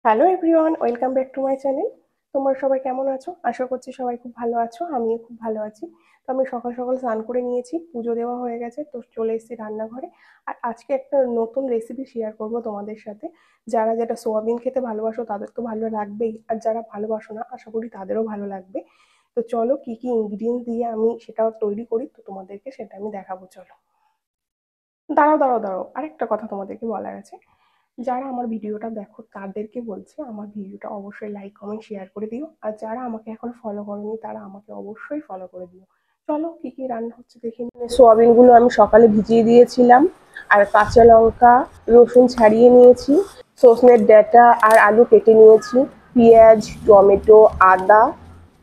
Hello everyone, welcome back to my channel. তোমরা সবাই কেমন আছো? আশা করছি সবাই খুব ভালো আছো, আমিও খুব ভালো আছি। তো আমি সকাল সকাল স্নান করে নিয়েছি, পুজো দেওয়া হয়ে গেছে, তো চলে এসেছি রান্নাঘরে। আর আজকে একটা নতুন রেসিপি শেয়ার করব তোমাদের সাথে। যারা যেটা সোয়াবিন খেতে ভালোবাসো তাদের তো ভালো লাগবেই, আর যারা ভালোবাসো না আশা করি তাদেরও ভালো লাগবে। তো চলো কি কি ইনগ্রিডিয়েন্টস দিয়ে আমি সেটা তৈরি করি, তো তোমাদেরকে সেটা আমি দেখাবো। চলো। দাঁড়াও দাঁড়াও দাঁড়াও, আরেকটা কথা তোমাদেরকে বলার আছে। যারা আমার ভিডিওটা দেখো তাদেরকে বলছি, আমার ভিডিওটা অবশ্যই লাইক কমেন্ট শেয়ার করে দিও। আর যারা আমাকে এখন ফলো করোনি তারা আমাকে অবশ্যই ফলো করে দিও। চলো কি কি রান্না হচ্ছে দেখে নিই। সোয়াবিন গুলো আমি সকালে ভিজিয়ে দিয়েছিলাম, আর কাঁচা লঙ্কা রসুন ছাড়িয়ে নিয়েছি, সজনের ডাঁটা আর আলু কেটে নিয়েছি, পেঁয়াজ টমেটো আদা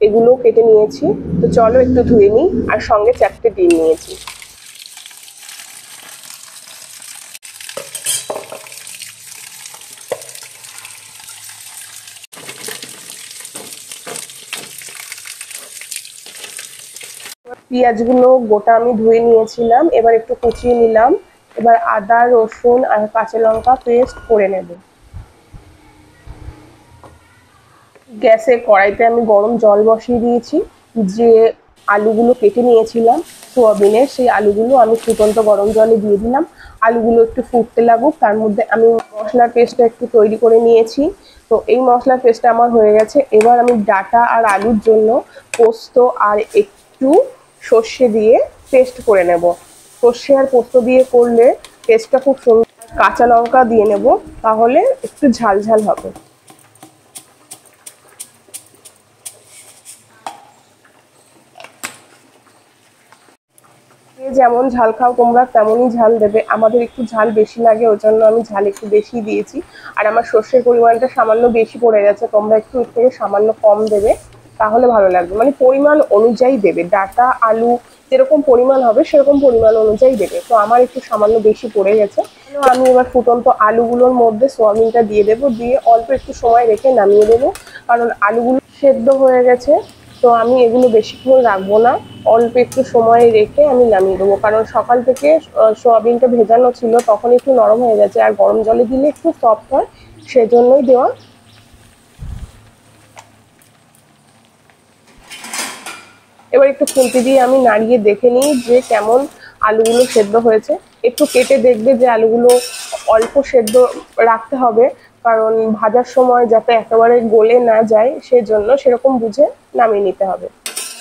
এগুলো কেটে নিয়েছি। তো চলো একটু ধুয়ে নিই, আর সঙ্গে 4টে ডিম নিয়েছি। পেঁয়াজগুলো গোটা আমি ধুয়ে নিয়েছিলাম, এবার একটু কুচিয়ে নিলাম। এবার আদা রসুন আর কাঁচা লঙ্কা পেস্ট করে নেব। গ্যাসে কড়াইতে আমি গরম জল বসিয়ে দিয়েছি। যে আলুগুলো কেটে নিয়েছিলাম সোয়াবিনের, সেই আলুগুলো আমি ফুটন্ত গরম জলে দিয়ে দিলাম। আলুগুলো একটু ফুটতে লাগুক, তার মধ্যে আমি মশলার পেস্টটা একটু তৈরি করে নিয়েছি। তো এই মশলার পেস্টটা আমার হয়ে গেছে। এবার আমি ডাঁটা আর আলুর জন্য পোস্ত আর একটু সর্ষে দিয়ে পেস্ট করে নেব। সর্ষে আর পোস্ত দিয়ে করলে টেস্টটা খুব সুন্দর। কাঁচা লঙ্কা দিয়ে নেব, তাহলে একটু ঝাল ঝাল হবে। যে যেমন ঝাল খাও তোমরা তেমনই ঝাল দেবে। আমাদের একটু ঝাল বেশি লাগে, ওই জন্য আমি ঝাল একটু বেশি দিয়েছি। আর আমার সর্ষের পরিমাণটা সামান্য বেশি পড়ে গেছে, তোমরা একটু এর থেকে সামান্য কম দেবে, তাহলে ভালো লাগবে। মানে পরিমাণ অনুযায়ী দেবে, ডাঁটা আলু যেরকম পরিমাণ হবে সেরকম পরিমাণ অনুযায়ী দেবে। তো আমার একটু সামান্য বেশি পড়ে গেছে। আমি এবার ফুটন্ত আলুগুলোর মধ্যে সোয়াবিনটা দিয়ে দেবো, দিয়ে অল্প একটু সময় রেখে নামিয়ে দেবো, কারণ আলুগুলো সেদ্ধ হয়ে গেছে। তো আমি এগুলো বেশিক্ষণ রাখবো না, অল্প একটু সময় রেখে আমি নামিয়ে দেবো, কারণ সকাল থেকে সোয়াবিনটা ভেজানো ছিল, তখন একটু নরম হয়ে গেছে, আর গরম জলে দিলে একটু সফট হয়, সেজন্যই দেওয়া। এবার একটু খুন্তি দিয়ে আমি নাড়িয়ে দেখে নিই যে কেমন আলুগুলো সেদ্ধ হয়েছে। একটু কেটে দেখবে যে আলুগুলো অল্প সেদ্ধ রাখতে হবে, কারণ ভাজার সময় যাতে একেবারে গলে না যায়, সেজন্য সেরকম বুঝে নামিয়ে নিতে হবে।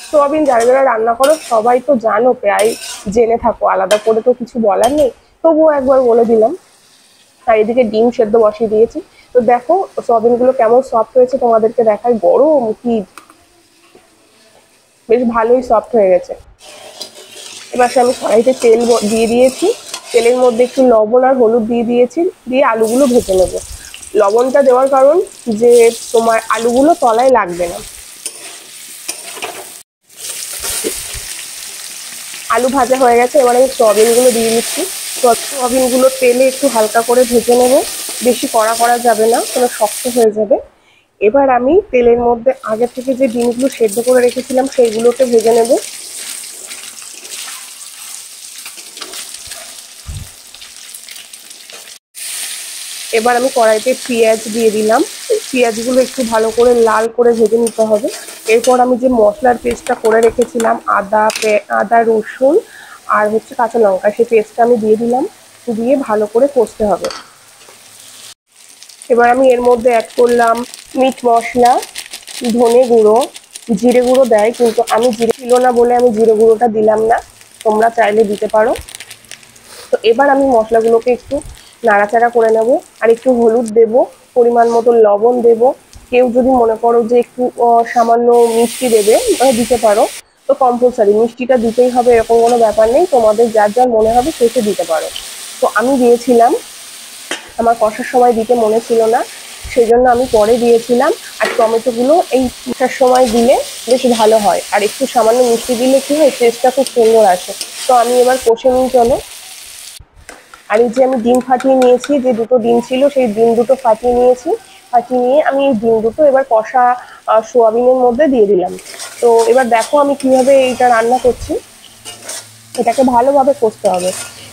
সোয়াবিন যারা যারা রান্না করো সবাই তো জানো, প্রায় জেনে থাকো, আলাদা করে তো কিছু বলার নেই, তবুও একবার বলে দিলাম। আর এদিকে ডিম সেদ্ধ বসিয়ে দিয়েছি। তো দেখো সোয়াবিনগুলো কেমন সফট হয়েছে, তোমাদেরকে দেখায়। গরম কি, বেশ ভালোই সফট হয়ে গেছে। এবার আমি কড়াইতে তেল দিয়ে দিয়েছি, তেলের মধ্যে একটু লবণ আর হলুদ দিয়ে দিয়েছি, দিয়ে আলুগুলো ভেজে নেব। লবণটা দেওয়ার কারণ যে তোমার আলুগুলো তলায় লাগবে না। আলু ভাজা হয়ে গেছে, এবার আমি সোয়াবিনগুলো দিয়ে দিচ্ছি। সোয়াবিনগুলো তেলে একটু হালকা করে ভেজে নেব, বেশি কড়া করা যাবে না, কোনো শক্ত হয়ে যাবে। এবার আমি তেলের মধ্যে আগে থেকে যে ডিমগুলো সেদ্ধ করে রেখেছিলাম সেইগুলোকে ভেজে নেব। এবার আমি কড়াইতে পেঁয়াজ দিয়ে দিলাম, পেঁয়াজগুলো একটু ভালো করে লাল করে ভেজে নিতে হবে। এরপর আমি যে মশলার পেস্টটা করে রেখেছিলাম, আদা রসুন আর কাঁচা লঙ্কা, সেই পেস্টটা আমি দিয়ে দিলাম, দিয়ে ভালো করে কষতে হবে। এবার আমি এর মধ্যে অ্যাড করলাম মিট মশলা, ধনে গুঁড়ো, জিরে গুঁড়ো দেয়, কিন্তু আমি জিরে ছিল না বলে আমি জিরে গুঁড়োটা দিলাম না, তোমরা চাইলে দিতে পারো। তো এবার আমি মশলাগুলোকে একটু নাড়াচাড়া করে নেব, আর একটু হলুদ দেব, পরিমাণ মতো লবণ দেব। কেউ যদি মনে করো যে একটু সামান্য মিষ্টি দেবে, দিতে পারো। তো কম্পালসারি মিষ্টিটা দিতেই হবে এরকম কোনো ব্যাপার নেই, তোমাদের যার যার মনে হবে সে দিতে পারো। তো আমি দিয়েছিলাম, আমার কষার সময় দিতে মনে ছিল না, সেই জন্য আমি পরে দিয়েছিলাম। আর টমেটোগুলো এই কষার সময় দিলে বেশ ভালো হয়, আর একটু সামান্য মিষ্টি দিলে কি হয়, টেস্টটা খুব সুন্দর আসে। তো আমি এবার কষে নিই, চলো। আর এই যে আমি ডিম ফাটিয়ে নিয়েছি, যে দুটো ডিম ছিল সেই ডিম দুটো ফাটিয়ে নিয়েছি। ফাটিয়ে নিয়ে আমি এই ডিম দুটো এবার কষা সোয়াবিনের মধ্যে দিয়ে দিলাম। তো এবার দেখো আমি কিভাবে এইটা রান্না করছি। এটাকে ভালোভাবে কষতে হবে,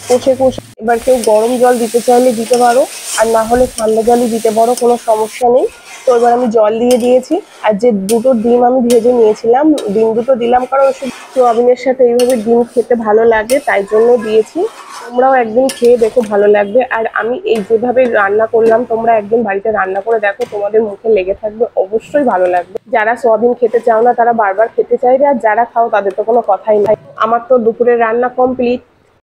কষে কষে এবার কেউ গরম জল দিতে চাইলে দিতে পারো, আর না হলে ঠান্ডা জলই দিতে পারো, কোনো সমস্যা নেই। তো এবার আমি জল দিয়ে দিয়েছি। আর যে দুটো ডিম আমি ভেজে নিয়েছিলাম, ডিম দুটো দিলাম কারণ সোয়াবিনের সাথে এইভাবে ডিম খেতে ভালো লাগে, তাই জন্য দিয়েছি। তোমরাও একদিন খেয়ে দেখো, ভালো লাগবে। আর আমি এই যেভাবে রান্না করলাম, তোমরা একদিন বাড়িতে রান্না করে দেখো, তোমাদের মুখে লেগে থাকবে, অবশ্যই ভালো লাগবে। যারা সোয়াবিন খেতে চাও না তারা বারবার খেতে চাইবে, আর যারা খাও তাদের তো কোনো কথাই নাই। আমার তো দুপুরের রান্না কমপ্লিট।